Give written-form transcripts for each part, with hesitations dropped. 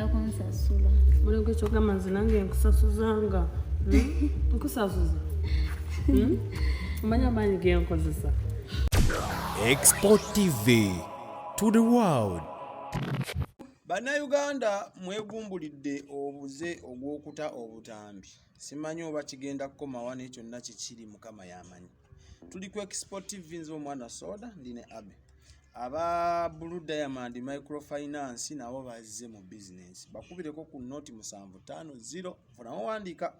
oyagala kunsasula. Muleke kyogamba nze nange nkusasuzanga. Nkusasuza. Omanya amaanyi ge nkozesa. Export TV to the world. Bannayuganda mwegumbulidde obuze ogw'okuta obutambi. Simanyi oba kigenda kukomawa n'ekyo nna kikiri Mukama y'amanyi. Tuli ku Export TV nze omwana Soda ndine Abe. Aba Blue Diamond Microfinance nabo bazze mu business. Bakubireko ku noti 750 funamu wandika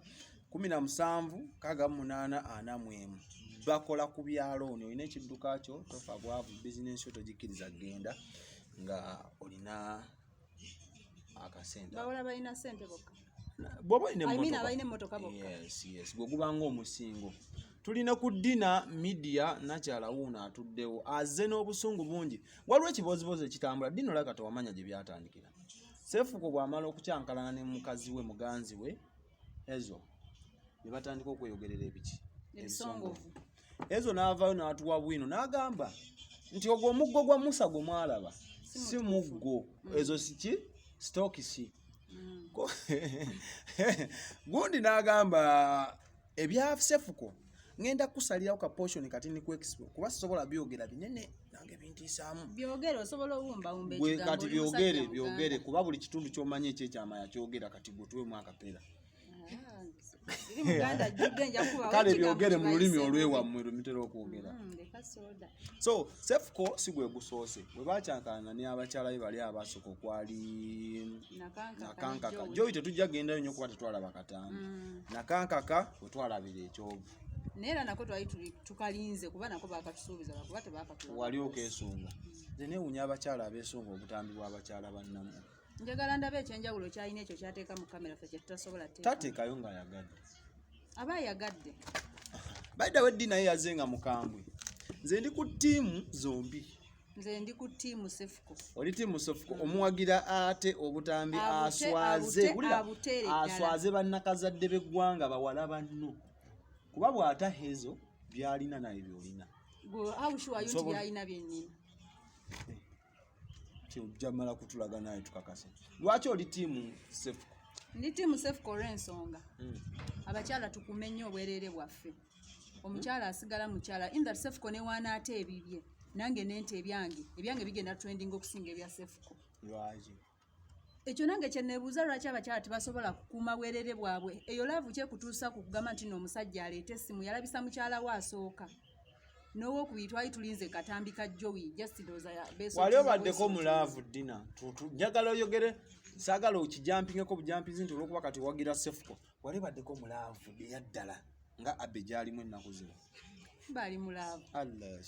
17 bakola ku byalo ono olina ekidduka kyo tofa bwavu business yo togikiriza genda nga olina akasente. Bawala balina sente bokka. Bobo ine motoka. Amina balina motoka bokka. Yes. Gwe gubanga omusingo. Tulina ku dina media nakyala wuuna atuddewo azze n'obusungu bungi. Waliwo ekibozibozi ekitambula dino laka tewamanya gye byatandikira. Cephco bw'amala okukyankalana ne mukazi we muganzi we ezo ne batandika okweyogerera ebiki Ebisongovu. Ezo n'avaayo n'atuwa bwino n'agamba nti ogwo omuggo gwa Musa gwe mwalaba si muggo ezo siki stokisi. Gundi n'agamba ebya Cephco ngenda kusalirawo ka portion kati ni ku expo kuba sobola byogera binene nange bintisaamu byogera osobola obumba gwe kati byogere kuba buli kitundu ky'omanye ekyekyamaya kyogera kati gutwe mwaka pera kale byogere mu lulimi olwewammwe lumitera okwogera. So Cephco si gwe gusoose bwe bakyankalana ne abakyala be bali abasooka okwali nakankaka joyi tetujja gendayo nnyo kuba tetwalaba Katanga nakankaka bwe twalabira ekyovu Nera nako twali tukalinze kuba nako bakatusuubiza kuba tebakatuwa. Wali okesunga. Nze neewunya abakyala abesunga obutambi bw'abakyala bannamu. Njagala ndabe ekyenjawulo kyalina ekyo kyateeka mu kamera ffe kye tutasobola teeka. Tateekayo ng'ayagadde. Aba yagadde. Baida weddi naye yazenga mukambwe. Nze ndi ku ttiimu zombi. Nze ndi ku ttiimu Cephco. Oli ttiimu Cephco omuwagira ate obutambi aswaze bannakazadde b'eggwanga bawala banno. Kuba bw'ata hezo byalina naye byolina. How sure you nti byalina byennyini? Jamala kutulaga naye tukakase. Lwaki oli ttiimu Cephco? Ndi ttiimu Cephco olw'ensonga. Abakyala tukume nnyo obwereere bwaffe. Omukyala asigala mukyala. In that Cephco ne waana ate ebibye. Nange nente ebyange bigenda trending okusinga ebya Cephco. Lwaki? Ekyo nange kye neebuuza lwaki abakyala tebasobola kukuuma bwerere bwabwe. Eyo laavu kyekutuusa ku kugamba nti n'omusajja aleeta essimu yalabisa mukyala we asooka. N'owookubiri twali tulinze katambi ka Joey just those beso. Wali obaddeko mu laavu dina. Njagala oyogere saagala okijampingeko bujampinzi nti olw'okuba kati wagira Cephco. Wali obaddeko mu laavu eyaddala nga Abe gyalimu ennaku zino. Bali mu laavu. Allah.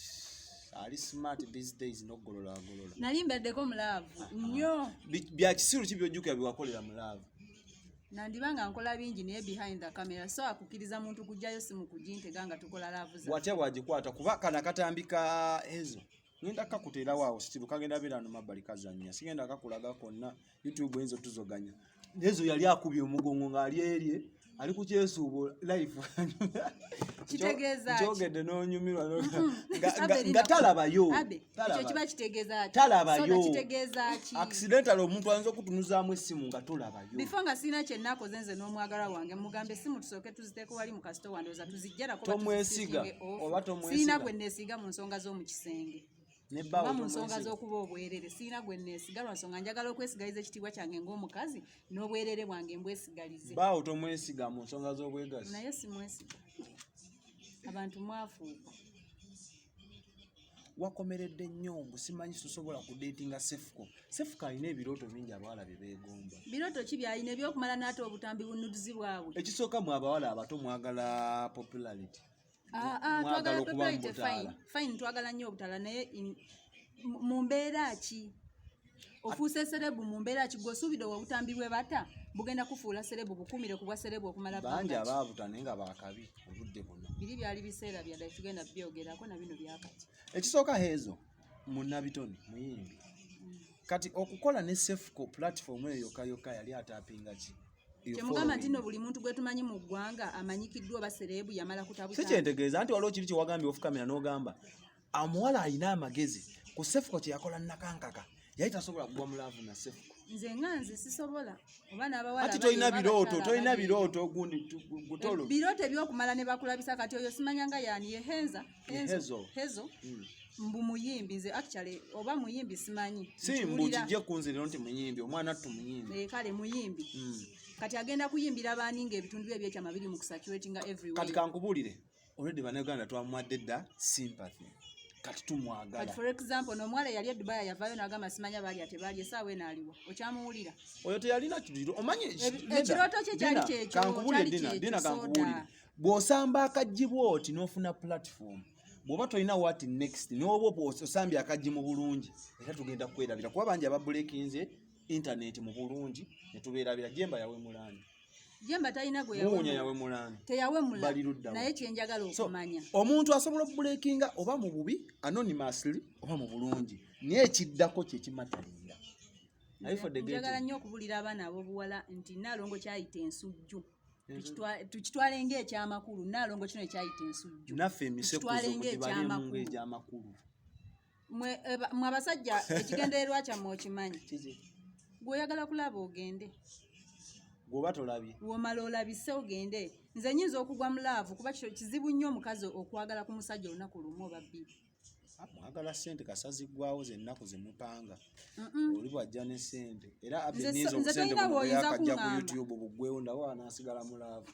Ali smart these days no golola. Nali mbeddeko mu laavu nnyo. Bya kisiru kibyojjukira byewakolera mu laavu. Nandibanga nkola bingi naye behind the camera so akukiriza muntu kujjayo simu kujintega nga tukola laavu za. Watya bwagikwata kuba kana katambika ezo. Ngenda kakutera waawo sitiru kagenda bira no mabbali kazannya. Sigenda kakulaga konna YouTube enzo tuzoganya. Ezo yali akubye omugongo ng'ali erye. Ali ku kyesuubo life kitegeeza jogede n'onyumirwa nga talabayo ekyo kiba kitegeeza talabayo kitegeeza ki accidental omuntu ayinza okutunuzaamu essimu nga tolabayo before nga sina kye nakoze nze n'omwagala wange mugambe essimu tusooke tuziteeko wali mu kasito wandooza tuzijjera kuba tomwesiga oba tomwesiga siina gwe neesiga mu nsonga z'omu kisenge oba mu nsonga z'okuba obwerere siina gwe neesiga lwa nsonga njagala okwesigaliza ekitiibwa kyange ng'omukazi n'obwerere bwange mbwesigalize baawo tomwesiga mu nsonga z'obwegazi naye simwesiga abantu mwafuuka wakomeredde nnyo mbu simanyi tusobola kudeetinga Cephco alina ebirooto bingi abawala bye beegomba. Birooto ki byalina ebyokumala n'ate obutambi bunnuduzi bwabwe? Ekisooka mu abawala abato mwagala popularity. Twagala popularity fine twagala nnyo obutala naye mu mbeera ki? Ofuuse serebu mu mbeera ki gw'osuubira obutambi bwe bata bugenda kufuula serebu bukumire ku bwa serebu okumala bangi abaabuta naye nga baakabi obudde buno. Biri byali biseera byadde tugenda byogerako na bino byakati. Ekisooka hezo munnabitoni muyimbi. Kati okukola ne Cephco platform eyo yokka yali ataapinga ki? Kyemugamba nti no buli muntu gwe tumanyi mu ggwanga amanyikiddwa baserebu yamala kutabuta. Si kyentegeeza nti waliwo kiri kye wagambye off camera n'ogamba omuwala alina amagezi ku Cephco kye yakola nakankaka yali tasobola kugwa mu laavu na Cephco. nze nganze sisobola oba n'abawala ati tolina birooto gundi gutolo birooto ebyokumala ne bakulabisa kati oyo simanyanga yani yehenza hezo mbu muyimbi nze actually oba muyimbi simanyi si mbukijje kunziriro nti muyimbi omwana attu muyimbi kale muyimbi kati agenda kuyimbira baani ng'ebitundu bye ebyekyama biri mu kusaturatinga everywhere kati kankubuulire olwedde bannayuganda twamuwadde dda sympathy kati tumwagala kati for example n'omuwala eyali edubaya yavaayo n'agamba simanya balya tebalya essaawa eno aliwa okyamuwulira oyo teyalina kiriro omanyi ekirooto kye kyali kyekyo kankubuulire dina kankubuulire bw'osamba akaggi bw'oti n'ofuna platform bw'oba tolina what next n'oba osambye akaggi mu bulungi era tugenda kwerabira kuba bangi ababulekinze internet mu bulungi ne tubeerabira jemba yawe mulandi jemba talina gwe yawe mulandi teyawemula naye kyenjagala okumanya omuntu asobola okubulekinga oba mu bubi anonymously oba mu bulungi naye ekiddako kye kimatalinda njagala nnyo okubulira abaana ab'obuwala nti naalongo kyayita ensujju tukitwale ng'ekyamakulu naalongo kino ekyayita ensujju naffe emisekuzo mutibalimu ng'egyamakulu mwe abasajja ekigendererwa kyammwe okimanyi gweoyagala kulaba ogende gwoba tolabye womala olabise ogende nze nyinza okugwa mu laavu kuba kizibu nnyo omukazi okwagala ku musajja olunaku lumu oba bbiri mwagala ssente kasaziggwawo zennaku zemupanga oli bwajja ne ssente era abenyinza obusente buyakajja ku youtube bugwewo ndawo anaasigala mu laavu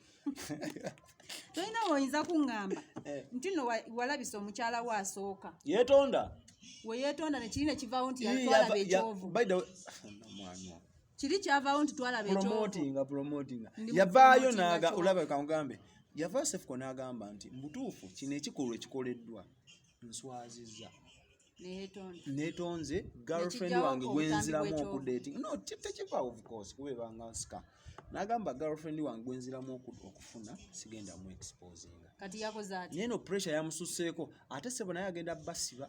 tolina woyinza kuŋŋamba nti nno walabisa omukyala we asooka yeetonda weyeetonda nekiri nekivaawo nti twalaba ekyovu kiri kyavaawo nti twalaba promoting yavaayo olaba kangambe yavaayo Cephco n'agamba nti mutuufu kino ekikolwa ekikoleddwa nswazizza neetonze girlfriend wange gwenziramu okudating no tekivaawo of course kuba ebanga nsika n'agamba girlfriend wange gwenziramu okufuna sigenda mu exposinga kati yakoze ati naye no pressure yamususseeko ate sebo naye agenda basiba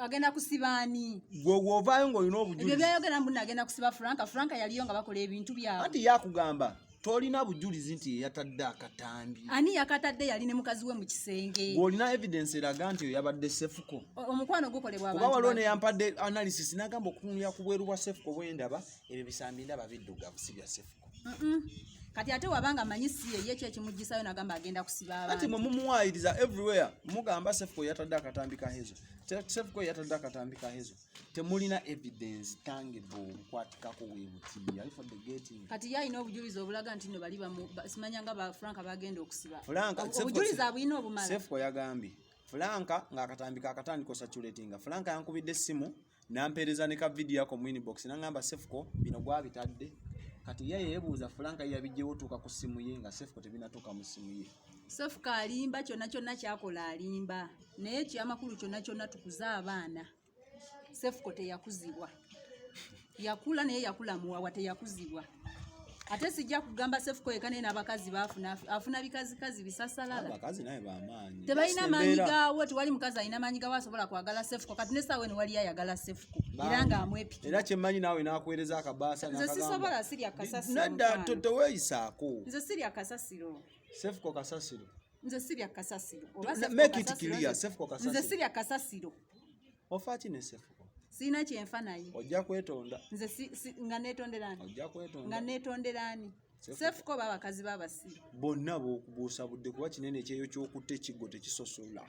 agenda kusibaani gwovaayo ng'olina obujulizi ebyo byayogera mbu agenda kusiba franka yaliyo nga bakola ebintu byabwe anti yakugamba tolina bujulizi nti yatadde akatambi ani yakatadde yali ne mukazi we mu kisenge ng'olina evidence eraga nti oyo yabadde Cephco omukwano gukolebwa abantu kuba waliwo ne yampadde analysis n'agamba okutunulira ku bweru bwa Cephco bwendaba ebyo bisambi ndaba biddugavu si bya Cephco kati ate wabanga manyi si ye ekyo ekimuggisayo n'agamba agenda kusiba abantu anti mwe mumuwayiriza everywhere mugamba Cephco yatadde akatambi ka hezo Cephco yatadde akatambi ka hezo temulina evidence tangible okukwatikako weebutiya for the getting kati yalina obujulizi obulaga nti no bali simanyanga ba Franka bagenda okusiba obujulizi abulina obumala Cephco yagambye Franka ng'akatambi kakatandika osaturatinga Franka yankubidde essimu nampeereza ne ka video yako mu inbox n'angamba Cephco bino gwabitadde kati ye yeebuuza Franka yabijjewo tuuka ku ssimu ye nga Cephco tebinatuuka mu ssimu ye Cephco alimba kyonna kyonna kyakola alimba naye kyamakulu kyonna kyonna tukuza abaana Cephco teyakuzibwa yakula naye yakula muwawa teyakuzibwa ate sijja kugamba Cephco yeka naye n'abakazi afuna bikazikazi bisasalala abakazi naye bamaanyi tebalina maanyi gaawo tewali mukazi alina maanyi gaawo asobola kwagala Cephco kati nesaawe ne wali ayagala Cephco era ng'amwepikira era kyemmanyi naawe n'akuweereza akabaasa nze sisobola sirya kasasiro nadda teweeyisaako nze sirya kasasiro Cephco kasasiro nze sirya kasasiro make it clear Cephco kasasiro nze sirya kasasiro ofa ki ne Cephco sina kyenfa naye ojja kwetonda nze nga neetonderani ojja kwetonda nga neetonderani Cephco babakazi babasiru bonna b'okubuusa budde kuba kinene ekyeyo ky'okutta ekiggo tekisosola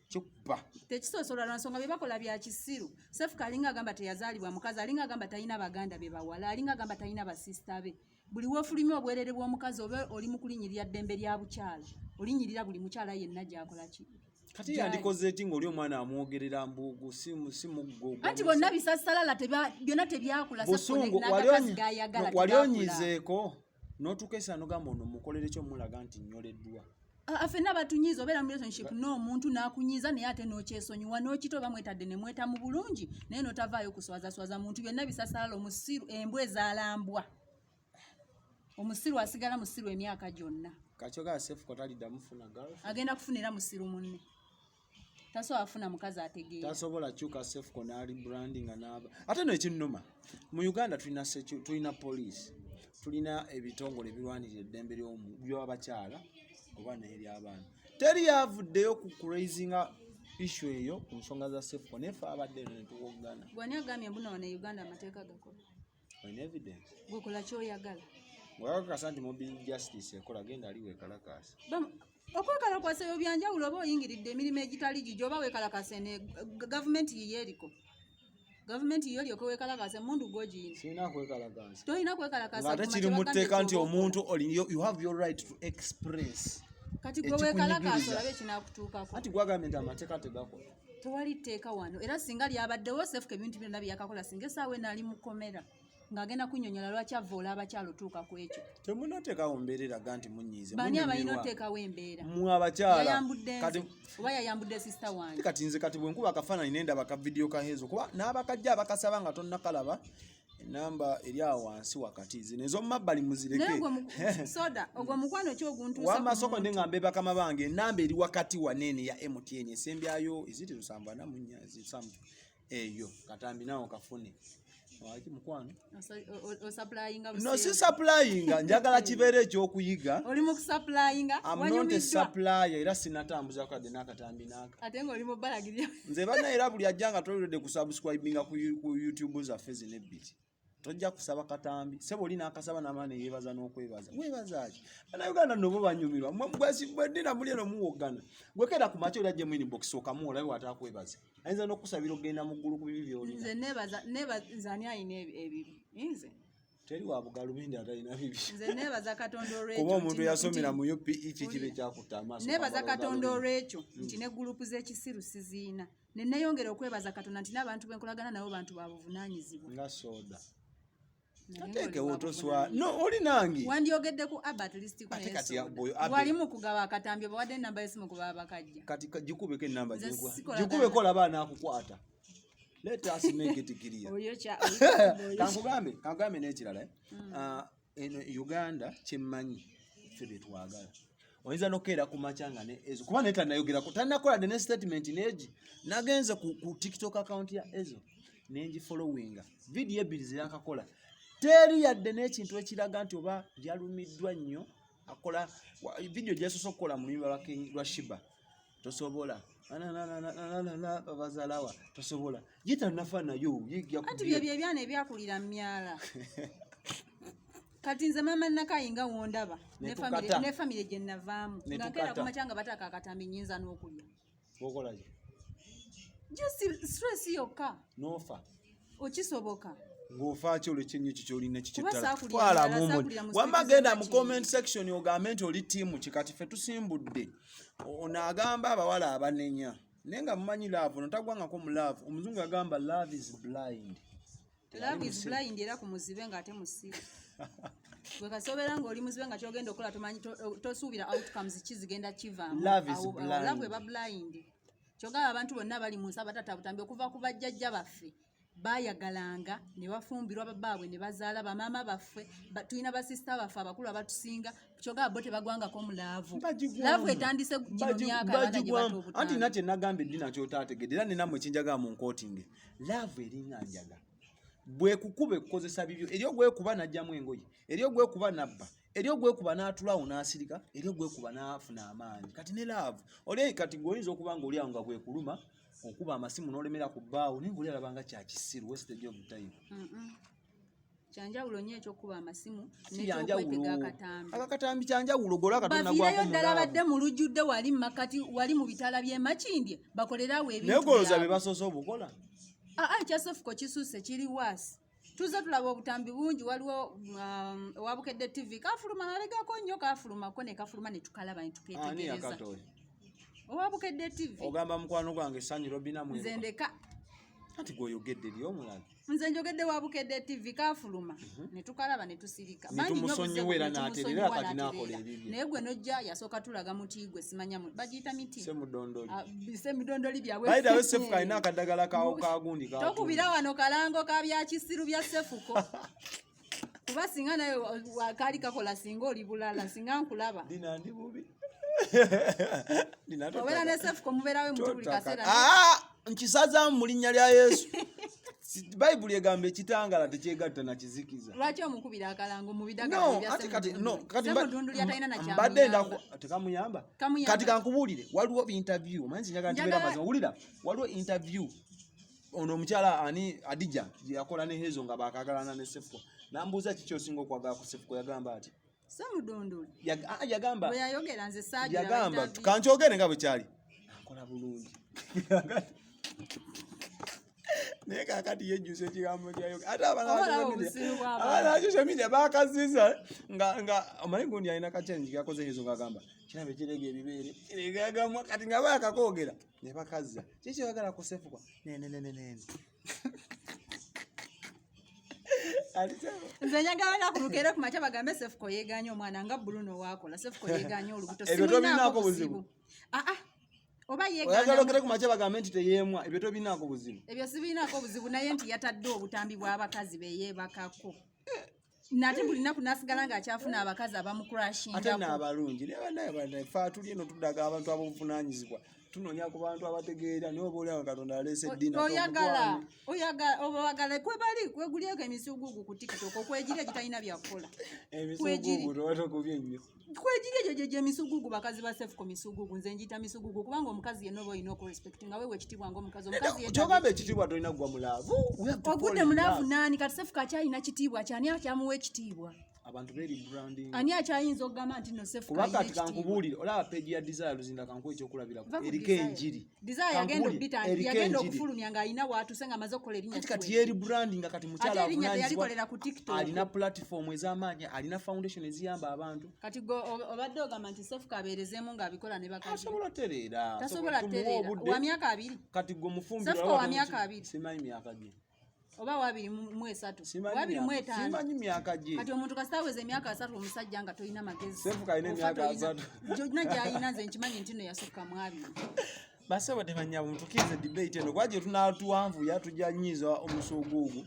kikuba tekisosola lwansonga bye bakola bya kisiru Cephco alinga agamba teyazaalibwa mukazi alinga agamba talina baganda be bawala alinga agamba talina basista be buli weefulumya obwerere bw'omukazi oba oli mu kulinyirira ddembe lya bukyala olinyirira buli mukyala yenna gy'akola ki kati yandikoze eti ng'oli omwana amwogerera mbugu simuggo anti bonna bisasalala byonna tebyakula wali onyizeeko n'otukeesa n'ogamba ono mukolere kyo mulaga nti nnyoleddwa ffenna batunyiza obeera mu relationship n'omuntu n'akunyiza naye ate n'okyesonyiwa n'okita oba mwetadde ne mweta mu bulungi naye n'otavaayo kuswazaswaza muntu byonna bisasalala omusiru embwa ezaalambwa omusiru asigala musiru emyaka gyonna kakyogaa Cephco talidda mufuna girlfriend agenda kufunira musiru munne tasobola afuna mukazi ategeera tasobola kyuka Cephco n'ali brandinga n'aba ate no ekinnuma mu Uganda tulina police tulina ebitongole ebirwanirira eddembe ly'abakyala oba n'ery'abaana teri yavuddeyo ku kuraisinga issue eyo ku nsonga za Cephco nefe abadde ne tuwoggana gwani agambye mbuna wane Uganda amateeka gakola olina evidence gwekola kyoyagala bwakakasa nti mobile justice ekola genda ali wekalakasa okwekalakasa ebyo byanjawulo oba oyingiridde emirimu egitali gijjo oba wekalakase ne gavumenti yiyo eriko gavumenti yiyo lyoko wekalakase mundu gogiyina sirina kwekalakasa tolina kwekalakasa ng'ate kiri mu tteeka nti omuntu you have your right to express kati gwe wekalakasa olabe ekinakutuukako anti gwagambye nti amateeka tegakola tewali tteeka wano era singa lyabaddewo Cephco ebintu byonna byeyakakola singa essaawa eno ali mu kkomera ng'agenda kunnyonnyola lwaki avoola abakyala otuuka ku ekyo temunateekawo mbeera eraga nti munyiize bani abalina oteekawo embeera mwe abakyala oba yayambudde sisita wange kati nze kati bwe nkuba akafaananyi nendaba ka vidiyo kaheezo kuba n'abakajja abakasaba nga tonnakalaba enamba eri awo wansi wakati zino ez'omumabbali muzireke soda ogwo mukwano ki wamasoko nde nga mbebakama bange enamba eri wakati waneene ya MTN esembyayo eziti 74 eyo katambi nawo kafune waki mukwano no si supplyinga njagala kibeere ekyokuyiga oli mu kusupplyinga wanyumidwa supplier era sinatambuza kadde n'akatambi n'aka ate nga oli mu balagirya nze bana era buli ajja nga toludde kusubscribinga ku YouTube zaffe zino ebbiri tojja kusaba katambi sebo oli n'akasaba n'amaani yeebaza n'okwebaza weebazaaki bannayuganda nno bo banyumirwa bwe ddina muli eno muwogana gwekera ku makya oli ajje mu inbox okamu olabe watakwebaza ayinza n'okusabira ogenda mu ggulu ku bibi by'olina nze neebaza ani alina ebibi nze teri wa bugalubindi atalina bibi nze neebaza katonda olwekyo kuba omuntu yasomera mu UPE kibe kyakutta amaaso neebaza katonda olwekyo nti ne gurupu z'ekisiru siziina ne neeyongera okwebaza katonda nti n'abantu benkolagana nabo bantu ba buvunaanyizibwa nga soda ateekewo toswa no oli nange wandyogedde ku Albert List wali mu kugaba akatambi bawadde enamba y'essimu ku baba bakajja kati gikubeko enamba gikubeko olaba anakukwata let us make it clear kankugambe n'ekirala eno Uganda kyemmanyi ffe betwagala oyinza n'okeera ku makyanga ne ezo kuba naye tannayogerako tannakola ne statement neegi nagenze ku TikTok account ya ezo nengi followinga video ebbiri zirakakola teri yadde n'ekintu ekiraga nti oba yalumiddwa nnyo akola video gyesoose okukola mu luyimba lwa Shiba tosobola babazaalawa tosobola yitanafa nayo anti byebyo ebyana ebyakulira mu myala kati nze mama nakayinga wondaba ne famire gye navaamu nga nkeera ku makyanga bataaka akatambi nnyinza n'okulya okolaki just stress yokka nofa okisoboka ng'ofaaki olwo ekyenyi ekyo kyolina kikyetala wamma genda mu comment section ogambe nti oli tiimu kikati ffe tusimbudde onaagamba abawala abanenya naye nga mumanyi laavu notagwangako mu laavu omuzungu yagamba love is blind era ku muzibe ng'ate musibe gwe kasobera ng'oli muzibe nga kyogenda okukola tomanyi tosuubira outcomes ki zigenda kivaamu love eba blind kyogaba abantu bonna bali mu nsi abatatabutambi okuva ku bajjajja baffe bayagalanga ne bafumbirwa babaabwe ne bazaala bamaama baffe tulina basisita baffe abakulu abatusinga kyogaba bo tebagwangako mu laavu laavu etandise gino myaka abaana gye bata obutambi anti nakye nagamba eddi nakyo otaategedde era nenamwe ekinjagaa mu nkootinge laavu eringa njaga bwekukuba ekukozesa bibyo eri ogwekuba n'ajjamu engoye eri ogwekuba nabba eri ogwekuba n'atulawo n'asirika eri ogwekuba n'afuna amaanyi kati ne laavu oli kati gweoyinza okuba nga oli awo nga bwekuluma okuba amasimu n'olemera ku bbaawo naye ngaoli alabanga kyakisiru wastage of time kyanjawulo nnyo ekyokuba amasimu n'ekyokwetega akatambi akatambi kyanjawulo gola akatonda baviirayo ddala badde mu lujjudde wali makati wali mu bitala by'emakindye bakolerawo ebintu naye goloza be basoose obukola ekya Cephco kisuuse kiri waasi tuze tulaba obutambi bungi waliwo owabukedde TV kafuluma nalekako nnyo kafulumako ne kafuluma ne tukalaba ne tuketegereza owabukedde TV ogamba mukwano gwange sanyi robina mwe nze ndeka anti gwoyogedde eri omulala nze njogedde wabukedde TV kafuluma ne tukalaba ne tusirika tumusonyiwera n'aterera kati n'akola ebibye naye gwe nojja yasooka tulaga muti gwe simanya bagiyita miti semudondoli byabwe bayita we Cephco alina akaddagala kawo kagundi tokubira wano kalango ka byakisiru bya Cephco kuba singa naye kaali kakola singa oli bulala singa nkulaba dina ndi bubi obeera ne Cephco mubeerawe muti buli kaseera nkisazaamu mu linnya lya Yesu bayibuli egamba ekitangala tekyegatta na kizikiza lwaki omukubira akalango mu mbadde tekamuyamba kati kankubuulire waliwo interview manyi sinjaga ntibeera mazima wulira waliwo interview ono omukyala ani Adija yakola ne Hezo nga bakagalana ne Cephco nambuuza kiki osinga okwagala ku Cephco yagamba ati samudondole yagamba bwe yayogera nze saagira yagamba kankyogere nga bwe kyali akola bulungi naye kakati yejjusa ekigambo kyayo ate abaana social media bakaziza nga omanyi gundi alina kachenji kakoze Hezo ngagamba kirabe kirege ebibeere kirega kati nga bakakogera ne bakazza kiki yagala ku Cephco nene nze njagala kulukere ku macha bagambe Cephco yeganya omwana nga Bruno wakola Cephco yeganya olubuto ebyo tobinaako buzibu oba oyagala okere ku macha bagambe nti teyemwa ebyo tobinaako buzibu ebyo sibinaako buzibu naye nti yatadde obutambi bw'abakazi beyeebakako nate buli naku nasigala ng'akyafuna abakazi abamukurashinga ate n'abalungi naye fa tuli eno tuddaga abantu ab'obuvunanyizibwa tunoonya ku bantu abategeera naye oba oliawo Katonda aleese eddiina oyagala kwebali kwegulyeko emisugugu ku TikTok okwegiri egitalina byakukola emisugugu tewatokubye nnyo kwegiri egyo gy'emisugugu bakazi ba Cephco misugugu nze njita misugugu kubanga omukazi yenna oba olina okurespecti nga wewe ekitiibwa ng'omukazi omukazi kyogamba ekitiibwa tolina kugwa mulaavu ogudde mulaavu naani kati Cephco akyalina kitiibwa kyani akyamuwa ekitiibwa abantu beri branding ani akyayinza okugamba nti no Cephco kuba kati kankubuulire olaba peegi ya Desire Luzinda kankuwa ekyokulabirako eriko enjiri Desire yagenda okufulumya ng'alina waatuse nga amaze okukola erinnya kati yeri branding kati mukyala yalikolera ku TikTok alina platform ez'amaanyi alina foundation eziyamba abantu kati obadde ogamba nti Cephco abeerezeemu ng'abikola ne bakazi tasobola tereera wa myaka 2 kati gwe mufumbira Cephco wa myaka 2 simanyi myaka gye oba 2 wa 5 simanyi myaka gye kati omuntu kasitaweza emyaka 3 omusajja nga tolina magezi Cephco alina emyaka 3 gyonna gy'alina nze nkimanyi nti no yasukka mu 2 basaba temanya muntu kize debate eno kwaje tunatuwanvu yatujanyiza omusugugu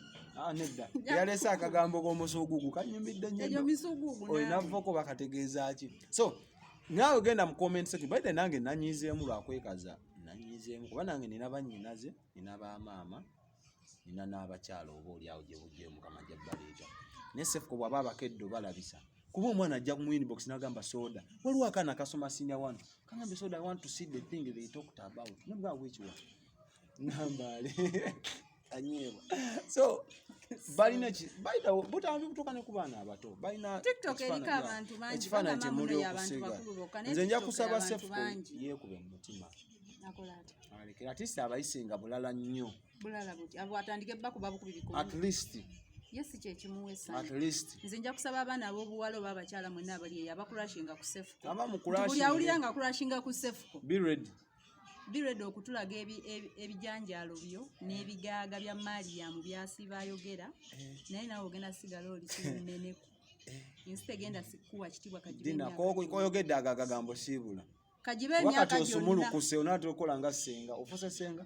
nedda yalese akagambo k'omusugugu kanyumidde nnyo olina voko bakategeeza ki so naawe genda mu comment section baide nange nanyizeemu lwakwekaza nanyizeemu kuba nange nina bannyinaze nina bamaama nina n'abakyala oba oliawo gye bujje mukama jabbaleeta ne Cephco bw'aba abakedde balabisa kuba omwana ajja mu inbox n'agamba soda waliwo akaana kasoma senior 1 kagambe soda I want to see the thing they talked about nabwa which one nambale anyeba so balina ki baida butambi butuka ne ku baana abato balina TikTok erika abantu bangi ekifaananyi kyemuli okusiga nze nja kusaba Cephco yeekube mu mutima nakola ati alekera ati abayisinga bulala nnyo bulala buti abo atandike bakuba bukubi biko at least yesi kyekimuwesa at least nze nja kusaba abaana ab'obuwala oba abakyala mwenna abali eyo abakurashinga ku Cephco aba mukurashinga buli awulira nga akurashinga ku Cephco be ready okutulaga ebijanjaalo byo n'ebigaaga bya Mariam byasiba ayogera naye nawe ogenda sigala oli kineneku instead genda sikuwa kitibwa dina koyogedde agagambo siibula kajibe emyaka gyonna osumulukuse onate okola nga senga ofuse senga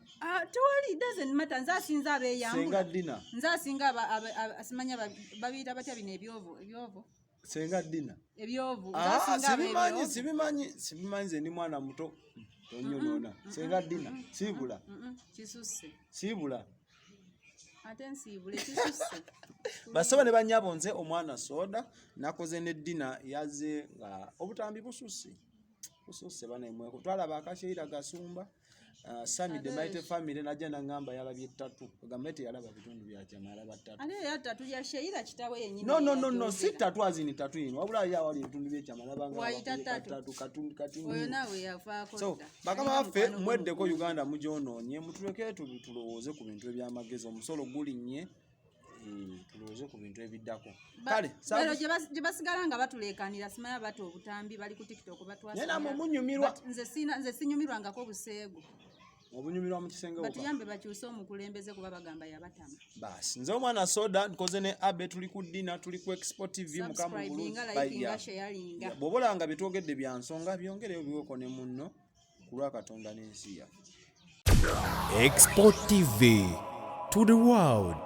tewali doesn't matter nze asinza abeeyambula senga dina nze asinga asimanya babiyita batya bino ebyovo senga dina ebyovu sibimanyi nze ndi mwana muto tonyonoona senga dina siibula kisusse siibula ate nsiibule kisusse basaba ne banyabo nze omwana soda nakoze ne dina yazze nga obutambi bususse bana imwe twalaba akasheira gasumba Sami the Mighty Family najja nangamba yalabye 3 gamete yalaba bitundu bya chama yalaba 3 ale ya 3 ya sheira kitawe yenyine no si 3 azini 3 ino wabula ya wali bitundu bya chama nabanga waita 3 katuni oyo nawe yafaako so bakama baffe mwedde ko Uganda mujononye mutuleke tulowooze ku bintu ebyamagezi omusolo gulinnye tulowooze ku bintu ebiddako kale lero gye basigala nga batuleekanira simanya bato obutambi bali ku TikTok batwasa nena munyumirwa nze sinyumirwangako buseego obunyumirwa mu kisenge batuyambe bakyuse omukulembeze kuba bagamba yabatama basi nze omwana soda nkoze ne abe tuli ku dina tuli ku Export TV mukamu bwobolanga bitwogedde bya nsonga byongereyo biweko ne munno kulwa Katonda n'ensi yaffe Export TV to the world.